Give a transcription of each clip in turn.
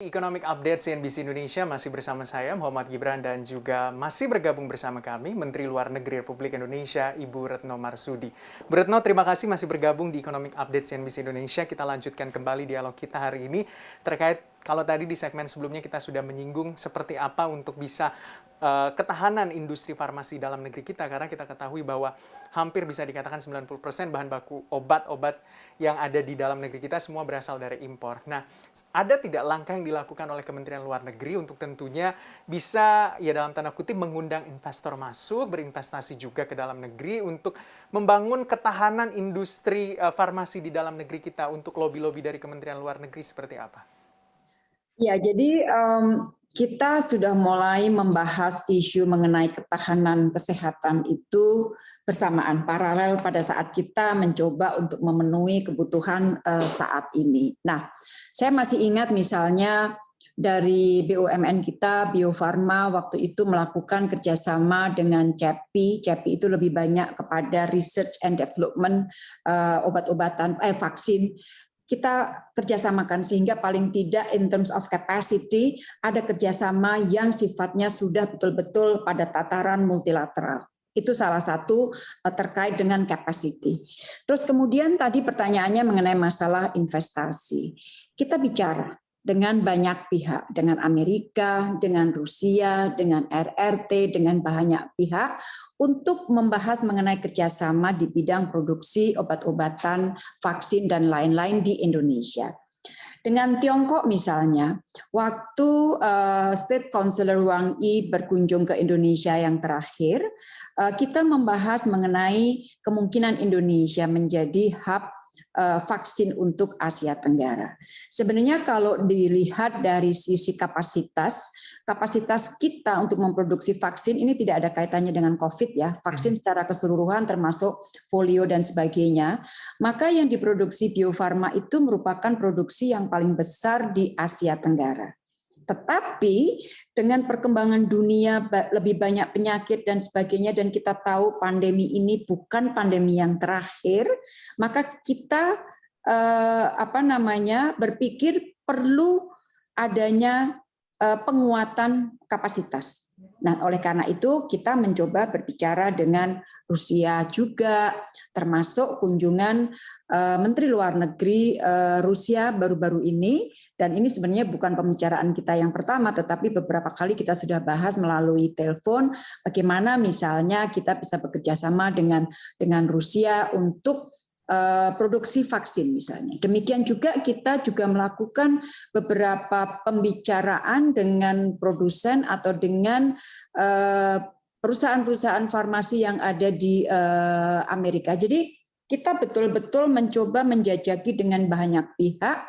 Economic Update CNBC Indonesia masih bersama saya Muhammad Gibran dan juga masih bergabung bersama kami Menteri Luar Negeri Republik Indonesia Ibu Retno Marsudi. Bu Retno, terima kasih masih bergabung di Economic Update CNBC Indonesia. Kita lanjutkan kembali dialog kita hari ini terkait kalau tadi di segmen sebelumnya kita sudah menyinggung seperti apa untuk bisa ketahanan industri farmasi dalam negeri kita, karena kita ketahui bahwa hampir bisa dikatakan 90% bahan baku obat-obat yang ada di dalam negeri kita semua berasal dari impor. Nah, ada tidak langkah yang dilakukan oleh Kementerian Luar Negeri untuk tentunya bisa, ya dalam tanda kutip, mengundang investor masuk, berinvestasi juga ke dalam negeri untuk membangun ketahanan industri farmasi di dalam negeri kita, untuk lobby-lobby dari Kementerian Luar Negeri seperti apa? Ya, jadi kita sudah mulai membahas isu mengenai ketahanan kesehatan itu bersamaan, paralel pada saat kita mencoba untuk memenuhi kebutuhan saat ini. Nah, saya masih ingat misalnya dari BUMN kita, Bio Farma, waktu itu melakukan kerjasama dengan CEPI. CEPI itu lebih banyak kepada research and development obat-obatan, vaksin. Kita kerjasamakan sehingga paling tidak in terms of capacity ada kerjasama yang sifatnya sudah betul-betul pada tataran multilateral. Itu salah satu terkait dengan capacity. Terus kemudian tadi pertanyaannya mengenai masalah investasi. Kita bicara dengan banyak pihak, dengan Amerika, dengan Rusia, dengan RRT, dengan banyak pihak untuk membahas mengenai kerjasama di bidang produksi obat-obatan, vaksin, dan lain-lain di Indonesia. Dengan Tiongkok misalnya, waktu State Councilor Wang Yi berkunjung ke Indonesia yang terakhir, kita membahas mengenai kemungkinan Indonesia menjadi hub vaksin untuk Asia Tenggara. Sebenarnya kalau dilihat dari sisi kapasitas kita untuk memproduksi vaksin ini tidak ada kaitannya dengan COVID ya, vaksin secara keseluruhan termasuk polio dan sebagainya, maka yang diproduksi Bio Farma itu merupakan produksi yang paling besar di Asia Tenggara. Tetapi dengan perkembangan dunia lebih banyak penyakit dan sebagainya, dan kita tahu pandemi ini bukan pandemi yang terakhir, maka kita berpikir perlu adanya penguatan kapasitas. Nah, oleh karena itu kita mencoba berbicara dengan Rusia juga, termasuk kunjungan Menteri Luar Negeri Rusia baru-baru ini, dan ini sebenarnya bukan pembicaraan kita yang pertama, tetapi beberapa kali kita sudah bahas melalui telepon bagaimana misalnya kita bisa bekerja sama dengan Rusia untuk produksi vaksin misalnya. Demikian juga kita juga melakukan beberapa pembicaraan dengan produsen atau dengan perusahaan-perusahaan farmasi yang ada di Amerika. Jadi kita betul-betul mencoba menjajaki dengan banyak pihak,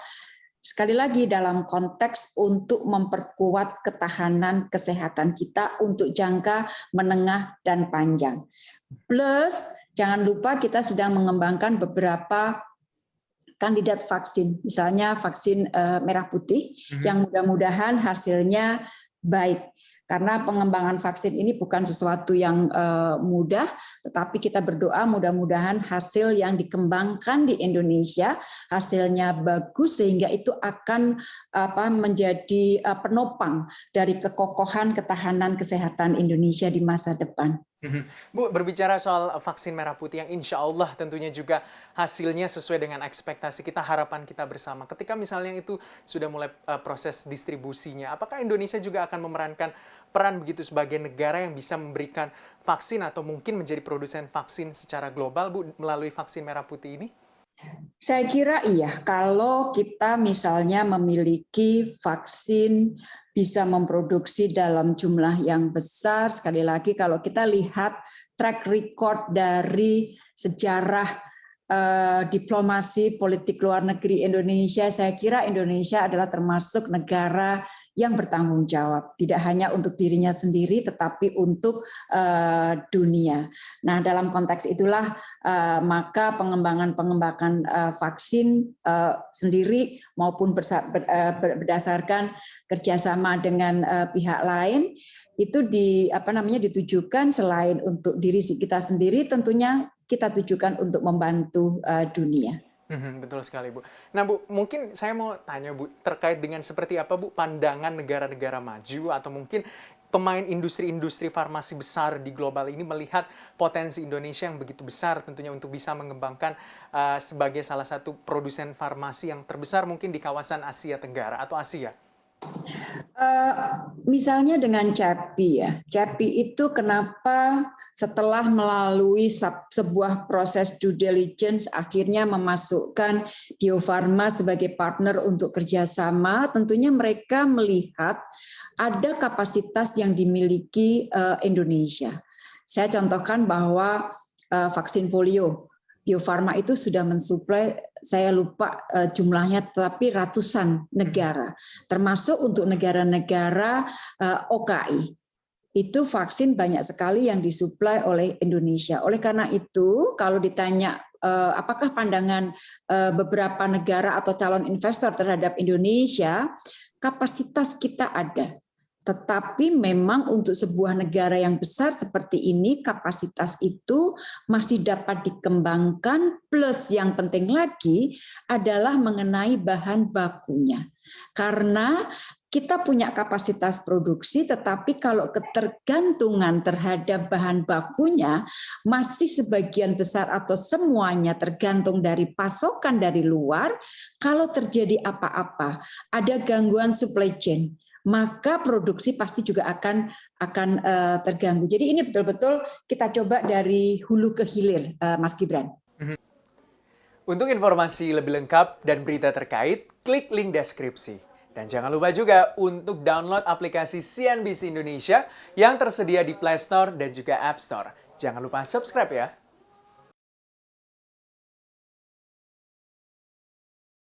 sekali lagi dalam konteks untuk memperkuat ketahanan kesehatan kita untuk jangka menengah dan panjang. Plus, jangan lupa kita sedang mengembangkan beberapa kandidat vaksin, misalnya vaksin merah putih, yang mudah-mudahan hasilnya baik. Karena pengembangan vaksin ini bukan sesuatu yang mudah, tetapi kita berdoa mudah-mudahan hasil yang dikembangkan di Indonesia hasilnya bagus sehingga itu akan menjadi penopang dari kekokohan ketahanan kesehatan Indonesia di masa depan. Bu, berbicara soal vaksin merah putih yang insya Allah tentunya juga hasilnya sesuai dengan ekspektasi kita, harapan kita bersama. Ketika misalnya itu sudah mulai proses distribusinya, apakah Indonesia juga akan memerankan peran begitu sebagai negara yang bisa memberikan vaksin atau mungkin menjadi produsen vaksin secara global, Bu, melalui vaksin merah putih ini? Saya kira iya, kalau kita misalnya memiliki vaksin bisa memproduksi dalam jumlah yang besar, sekali lagi kalau kita lihat track record dari sejarah diplomasi politik luar negeri Indonesia, saya kira Indonesia adalah termasuk negara yang bertanggung jawab, tidak hanya untuk dirinya sendiri, tetapi untuk dunia. Nah, dalam konteks itulah maka pengembangan vaksin sendiri maupun berdasarkan kerjasama dengan pihak lain itu ditujukan selain untuk diri kita sendiri, tentunya kita tujukan untuk membantu dunia. Betul sekali, Bu. Nah, Bu, mungkin saya mau tanya, Bu, terkait dengan seperti apa, Bu, pandangan negara-negara maju atau mungkin pemain industri-industri farmasi besar di global ini melihat potensi Indonesia yang begitu besar tentunya untuk bisa mengembangkan sebagai salah satu produsen farmasi yang terbesar mungkin di kawasan Asia Tenggara atau Asia. Eh, Misalnya dengan CEPI ya, CEPI itu kenapa setelah melalui sebuah proses due diligence akhirnya memasukkan Bio Farma sebagai partner untuk kerjasama, tentunya mereka melihat ada kapasitas yang dimiliki Indonesia. Saya contohkan bahwa vaksin polio, Bio Farma itu sudah mensuplai, saya lupa jumlahnya, tetapi ratusan negara, termasuk untuk negara-negara OKI. Itu vaksin banyak sekali yang disuplai oleh Indonesia. Oleh karena itu, kalau ditanya apakah pandangan beberapa negara atau calon investor terhadap Indonesia, kapasitas kita ada. Tetapi memang untuk sebuah negara yang besar seperti ini, kapasitas itu masih dapat dikembangkan, plus yang penting lagi adalah mengenai bahan bakunya. Karena kita punya kapasitas produksi, tetapi kalau ketergantungan terhadap bahan bakunya masih sebagian besar atau semuanya tergantung dari pasokan dari luar, kalau terjadi apa-apa, ada gangguan supply chain, maka produksi pasti juga akan terganggu. Jadi ini betul-betul kita coba dari hulu ke hilir, Mas Gibran. Untuk informasi lebih lengkap dan berita terkait, klik link deskripsi. Dan jangan lupa juga untuk download aplikasi CNBC Indonesia yang tersedia di Play Store dan juga App Store. Jangan lupa subscribe ya.